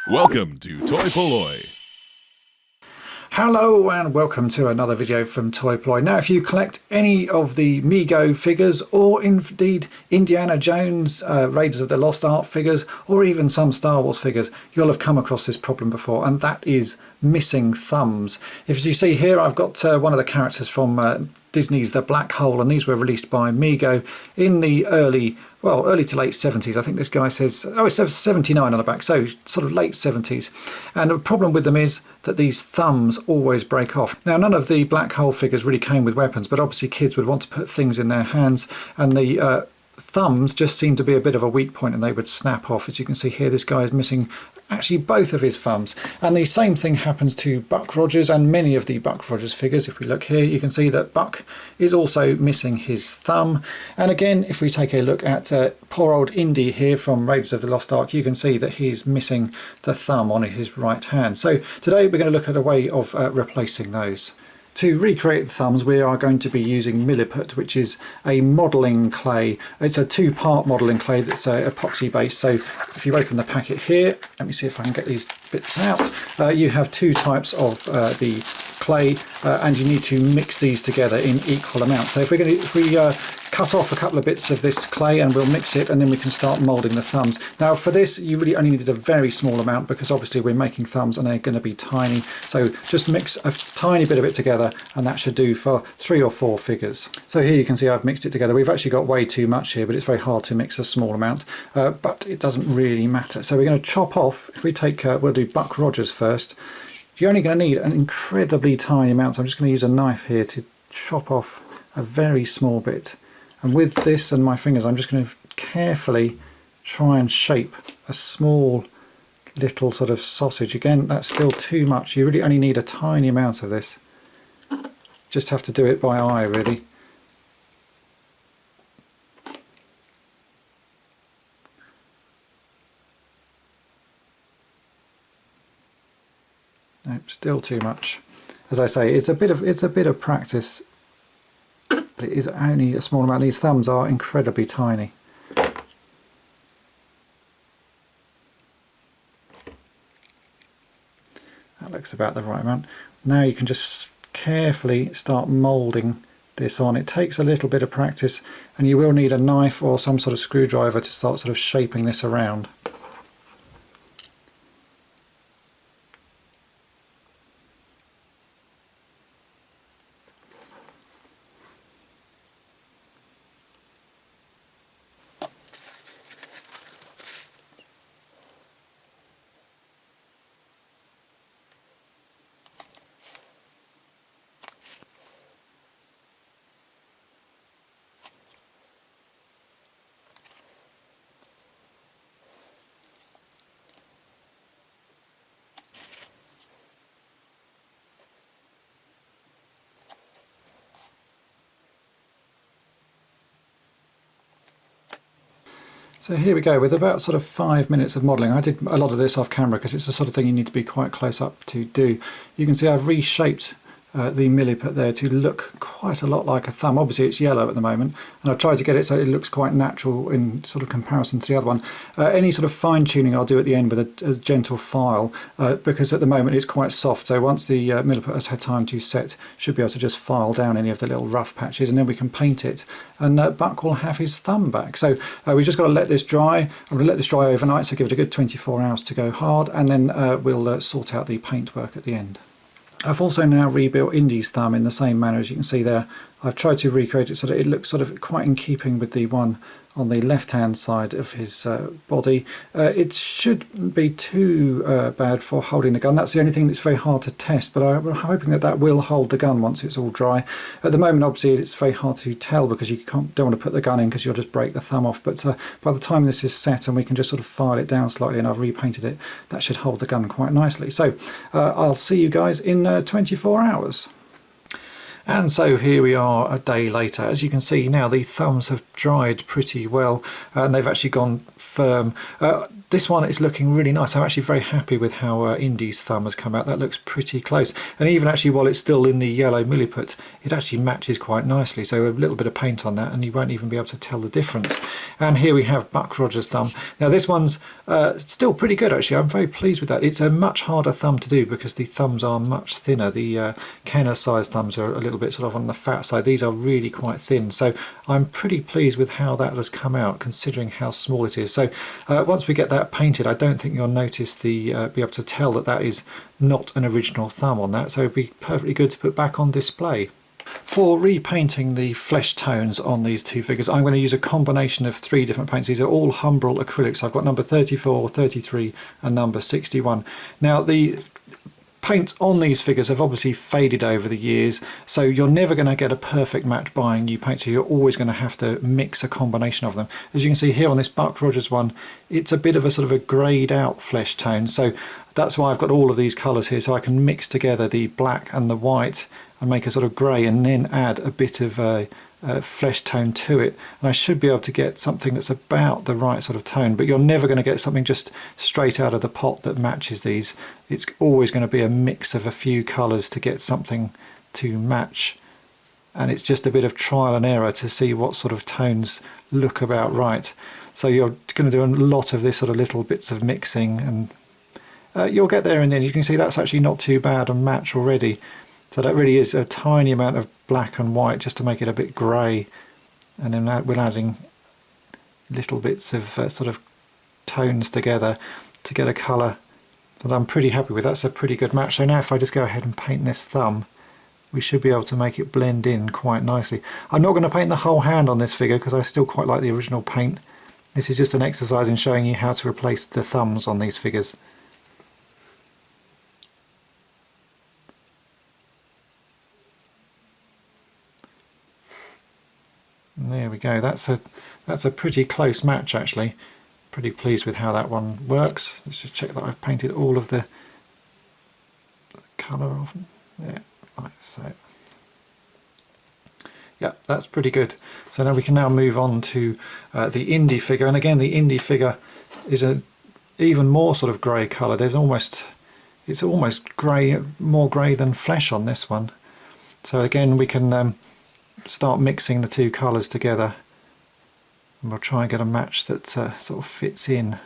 Welcome to Toy-Polloi. Hello and welcome to another video from toy-polloi. Now if you collect any of the Mego figures or indeed Indiana Jones, Raiders of the Lost Ark figures, or even some Star Wars figures, you'll have come across this problem before, and that is missing thumbs. If you see here, I've got one of the characters from Disney's The Black Hole, and these were released by Mego in the early to late 70s. I think this guy says, oh, it says 79 on the back, so sort of late 70s. And the problem with them is that these thumbs always break off. Now, none of the Black Hole figures really came with weapons, but obviously kids would want to put things in their hands, and the thumbs just seem to be a bit of a weak point and they would snap off. As you can see here, this guy is missing actually both of his thumbs, and the same thing happens to Buck Rogers and many of the Buck Rogers figures. If we look here, you can see that Buck is also missing his thumb. And again, if we take a look at poor old Indy here from Raiders of the Lost Ark, you can see that he's missing the thumb on his right hand. So today we're going to look at a way of replacing those. To recreate the thumbs, we are going to be using Milliput, which is a modelling clay. It's a two-part modelling clay that's epoxy based. So if you open the packet here, let me see if I can get these bits out. You have two types of the clay, and you need to mix these together in equal amounts. So if we cut off a couple of bits of this clay and we'll mix it, and then we can start moulding the thumbs. Now for this you really only need a very small amount, because obviously we're making thumbs and they're going to be tiny. So just mix a tiny bit of it together and that should do for 3 or 4 figures. So here you can see I've mixed it together. We've actually got way too much here, but it's very hard to mix a small amount, but it doesn't really matter. So we're going to chop off, if we take, we'll do Buck Rogers first. You're only going to need an incredibly tiny amount, so I'm just going to use a knife here to chop off a very small bit. And with this and my fingers, I'm just going to carefully try and shape a small little sort of sausage. Again, that's still too much. You really only need a tiny amount of this. Just have to do it by eye, really. Nope, still too much. As I say, it's a bit of practice. But it is only a small amount. These thumbs are incredibly tiny. That looks about the right amount. Now you can just carefully start moulding this on. It takes a little bit of practice, and you will need a knife or some sort of screwdriver to start sort of shaping this around. So here we go, with about sort of 5 minutes of modelling. I did a lot of this off camera because it's the sort of thing you need to be quite close up to do. You can see I've reshaped the Milliput there to look quite a lot like a thumb. Obviously it's yellow at the moment, and I've tried to get it so it looks quite natural in sort of comparison to the other one. Any sort of fine tuning I'll do at the end with a gentle file, because at the moment it's quite soft, so once the Milliput has had time to set, should be able to just file down any of the little rough patches, and then we can paint it, and Buck will have his thumb back. So we've just got to let this dry. I'm going to let this dry overnight, so give it a good 24 hours to go hard, and then we'll sort out the paintwork at the end. I've also now rebuilt Indy's thumb in the same manner. As you can see there, I've tried to recreate it so that it looks sort of quite in keeping with the one on the left hand side of his body. It shouldn't be too bad for holding the gun. That's the only thing that's very hard to test, but I'm hoping that that will hold the gun once it's all dry. At the moment obviously it's very hard to tell because you don't want to put the gun in because you'll just break the thumb off, but by the time this is set and we can just sort of file it down slightly, and I've repainted it, that should hold the gun quite nicely. So I'll see you guys in 24 hours. And so here we are a day later. As you can see now, the thumbs have dried pretty well and they've actually gone firm. This one is looking really nice. I'm actually very happy with how Indy's thumb has come out. That looks pretty close. And even actually while it's still in the yellow milliput, it actually matches quite nicely. So a little bit of paint on that and you won't even be able to tell the difference. And here we have Buck Rogers' thumb. Now this one's still pretty good actually. I'm very pleased with that. It's a much harder thumb to do because the thumbs are much thinner. The Kenner size thumbs are a little bit sort of on the fat side. These are really quite thin. So I'm pretty pleased with how that has come out considering how small it is. So once we get that painted, I don't think you'll notice be able to tell that that is not an original thumb on that. So it'd be perfectly good to put back on display. For repainting the flesh tones on these two figures, I'm going to use a combination of 3 different paints. These are all Humbrol acrylics. I've got number 34, 33 and number 61. Now the paints on these figures have obviously faded over the years, so you're never going to get a perfect match buying new paint, so you're always going to have to mix a combination of them. As you can see here on this Buck Rogers one, it's a bit of a sort of a greyed out flesh tone, so that's why I've got all of these colours here, so I can mix together the black and the white and make a sort of grey and then add a bit of flesh tone to it, and I should be able to get something that's about the right sort of tone. But you're never going to get something just straight out of the pot that matches these. It's always going to be a mix of a few colours to get something to match, and it's just a bit of trial and error to see what sort of tones look about right. So you're going to do a lot of this sort of little bits of mixing, and you'll get there in the end. You can see that's actually not too bad a match already. So that really is a tiny amount of black and white just to make it a bit grey, and then we're adding little bits of sort of tones together to get a colour that I'm pretty happy with. That's a pretty good match. So now if I just go ahead and paint this thumb, we should be able to make it blend in quite nicely. I'm not going to paint the whole hand on this figure because I still quite like the original paint. This is just an exercise in showing you how to replace the thumbs on these figures. And there we go. That's a pretty close match actually. Pretty pleased with how that one works. Let's just check that I've painted all of the colour off. Yeah, right, so yeah, that's pretty good. So now we can now move on to the Indy figure, and again the Indy figure is a even more sort of grey colour. It's almost grey, more grey than flesh on this one. So again we can start mixing the two colours together, and we'll try and get a match that sort of fits in.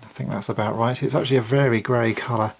I think that's about right. It's actually a very grey colour.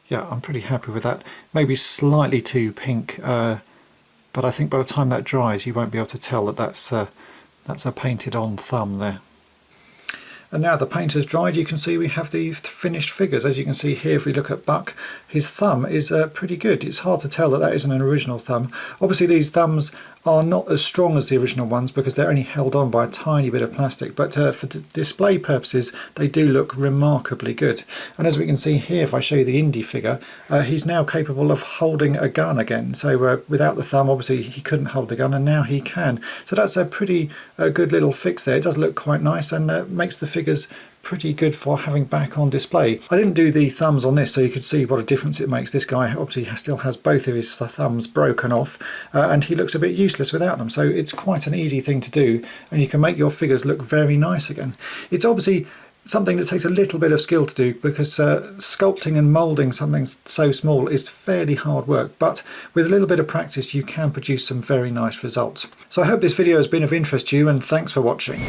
Yeah, I'm pretty happy with that. Maybe slightly too pink, but I think by the time that dries you won't be able to tell that that's a painted on thumb there. And now the paint has dried, you can see we have the finished figures. As you can see here, if we look at Buck, his thumb is pretty good. It's hard to tell that that isn't an original thumb. Obviously these thumbs are not as strong as the original ones because they're only held on by a tiny bit of plastic, but for display purposes they do look remarkably good. And as we can see here, if I show you the Indy figure, he's now capable of holding a gun again. So without the thumb obviously he couldn't hold the gun, and now he can. So that's a pretty good little fix there. It does look quite nice and makes the figures pretty good for having back on display. I didn't do the thumbs on this so you could see what a difference it makes. This guy obviously still has both of his thumbs broken off and he looks a bit useless without them, so it's quite an easy thing to do and you can make your figures look very nice again. It's obviously something that takes a little bit of skill to do because sculpting and moulding something so small is fairly hard work, but with a little bit of practice you can produce some very nice results. So I hope this video has been of interest to you and thanks for watching.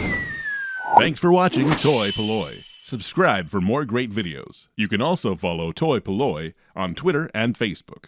Thanks for watching toy-polloi. Subscribe for more great videos. You can also follow toy-polloi on Twitter and Facebook.